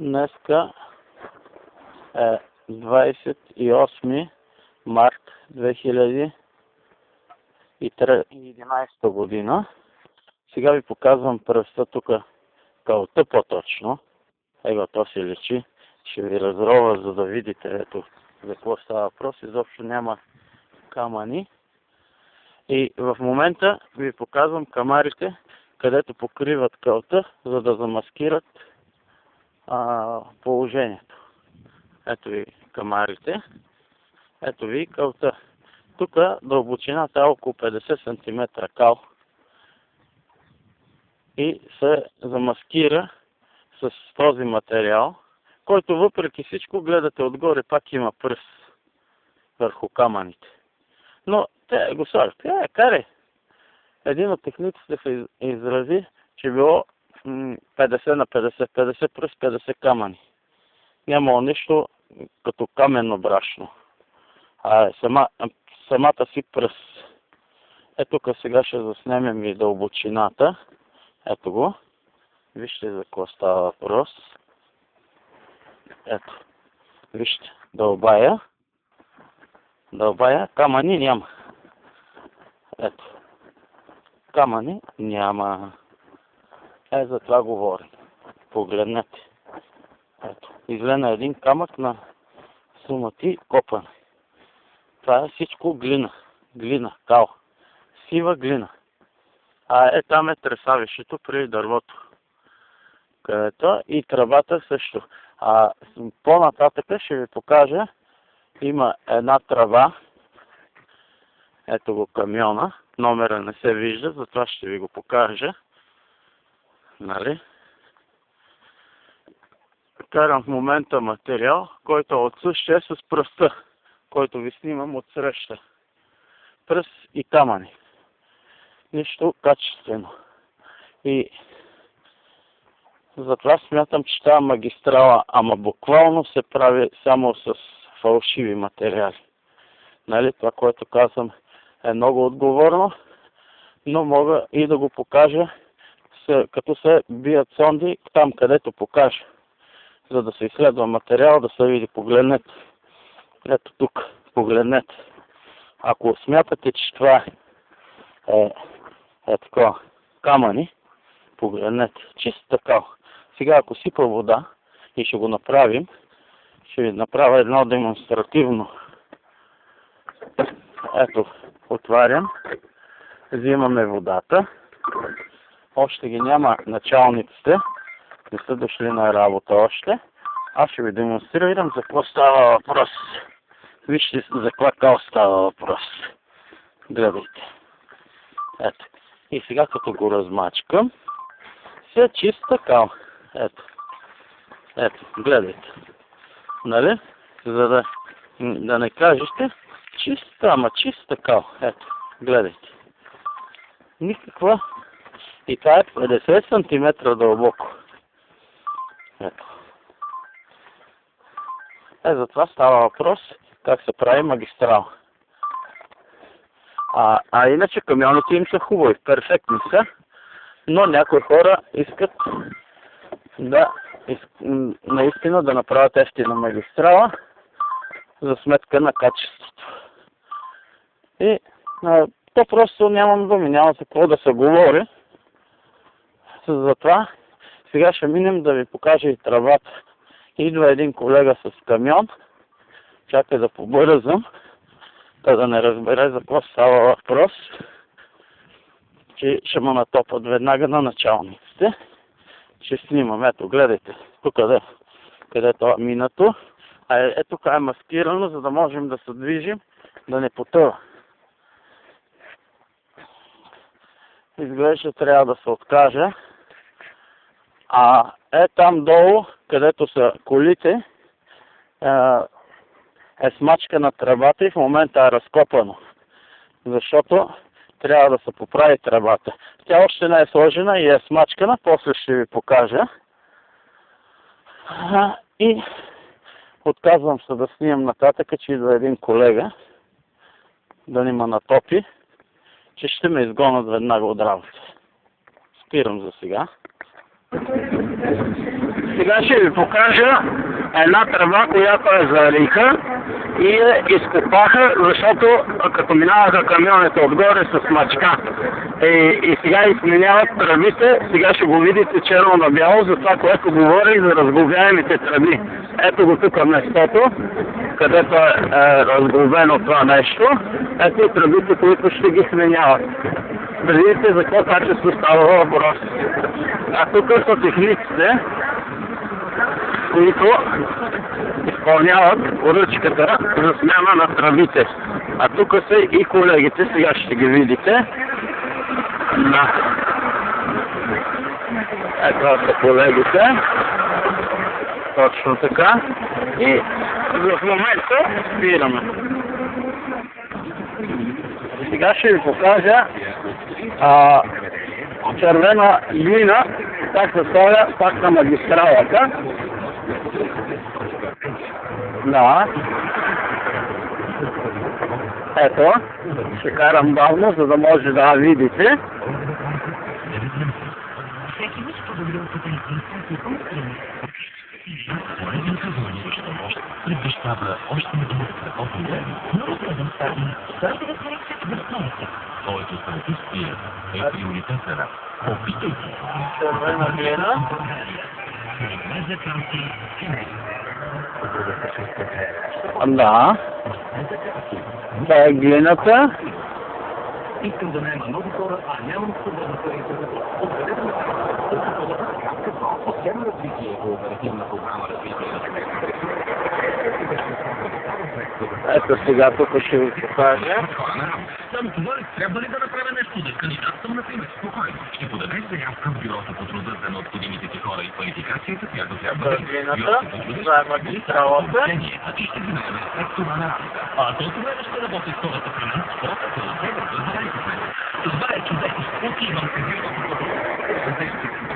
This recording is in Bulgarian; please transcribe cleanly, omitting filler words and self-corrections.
Днеска е 28 март 2011 година. Сега ви показвам пръста тук, кълта по-точно. Его, то се лечи. Ще ви разрова, за да видите ето за какво става въпрос. Изобщо няма камъни. И в момента ви показвам камарите, където покриват кълта, за да замаскират положението. Ето ви камарите. Ето ви кълта. Тук дълбочината е около 50 см кал. И се замаскира с този материал, който въпреки всичко гледате отгоре, пак има пръст върху камъните. Но те го слагат. Карай! Един от техниците се изрази, че било 50 на 50, 50 пръст, 50 камъни. Нямало нищо като каменно брашно. Самата си пръст. Ето тук сега ще заснемем и дълбочината. Ето го. Вижте за какво става въпрос. Ето. Вижте. Дълбая. Камъни няма. Ето. Камъни няма. За това говорим. Погледнете. Ето. Излена един камък на сумати копане. Това е всичко глина. Глина. Кал. Сива глина. Там е тресавището при дървото. Където и тръбата също. По-нататък ще ви покажа. Има една тръба. Ето го камиона. Номера не се вижда, затова ще ви го покажа. Нали? Карам в момента материал, който е отсъщия с пръста, който ви снимам отсреща. Пръст и камъни. Нищо качествено. И затова смятам, че тази магистрала, ама буквално се прави само с фалшиви материали. Нали? Това, което казвам, е много отговорно, но мога и да го покажа, като се бият сонди там, където покажа. За да се изследва материал, да се види, погледнете. Ето тук, погледнете. Ако смятате, че това е такова камъни, погледнете. Чиста кал. Сега ако сипа вода и ще го направим, ще ви направя едно демонстративно. Ето, отварям. Взимаме водата. Още ги няма началниците. Не са дошли на работа още. Аз ще ви демонстрирам за какво става въпрос. Вижте за каква кал става въпрос. Гледайте. Ето. И сега като го размачкам, се чиста кал. Ето. Ето, гледайте. Нали? За да не кажете чиста кал. Ето, гледайте. Никаква. И това е 50 см дълбоко. Ето. За това става въпрос как се прави магистрал. Иначе камионите им са хубави, перфектни са, но някои хора искат наистина да направят ефтина магистрала за сметка на качеството. И то просто нямам думи, няма за какво да се говори. Затова сега ще минем да ви покажа и тръбата. Идва един колега с камион, чакай да побързам, да не разбере за какво става въпрос, че ще му натопат веднага на началниците. Ще снимам, ето, гледайте, тук където е минато, тук е маскирано, за да можем да се движим, да не потъва. Изглежда, трябва да се откажа. Там долу, където са колите, е смачка на тръбата и в момента е разкопано. Защото трябва да се поправи тръбата. Тя още не е сложена и е смачкана, после ще ви покажа. И отказвам се да снимам нататък, че идва един колега да ни ме натопи, че ще ме изгонят веднага от работа. Спирам за сега. Сега ще ви покажа една тръба, която е залиха и я изкопаха, защото като минаваха камионите отгоре с мачка. И сега изменяват тръбите, сега ще го видите черно на бяло за това, което говори за разглобяемите тръби. Ето го тук местото, където е разглобено това нещо. Ето и тръбите, които ще ги сменяват. Да видите за какво качество става въпрос. А тук са техниците, които изпълняват поръчката за смяна на тръбите. А тук са и колегите, сега ще ги видите. Ето са колегите. Точно така. И в момента спираме. Сега ще ви покажа червена глина, как се ставя пак на магистралата. Да. Ето, ще карам бавно, за да може да видите. Предвещава още недостатък опит, но следвам стартин, който да харесва възможността. Твоето самочувствие е приоритет за нас. Опитайте. Червена глина. Да. Това е глината. Искам да наема много хора, а нямам свободна пари за това. Откъде да направя? Система развитие по оперативна програма развитие на Ето сега тук ще ви покажа. Само това ли? Трябва ли да направя нещо? Да кандидатствам, например? Спокойно. Ще подадеш заявка в бюрото по труда за необходимите ти хора и квалификацията, която трябва да глината, за магистралата. А ти ще ги наеме след това на работа. А до това ще работи с хората при нас, хората се отдават да заедно. Това е чудесно. Отивам се бюрото по труда.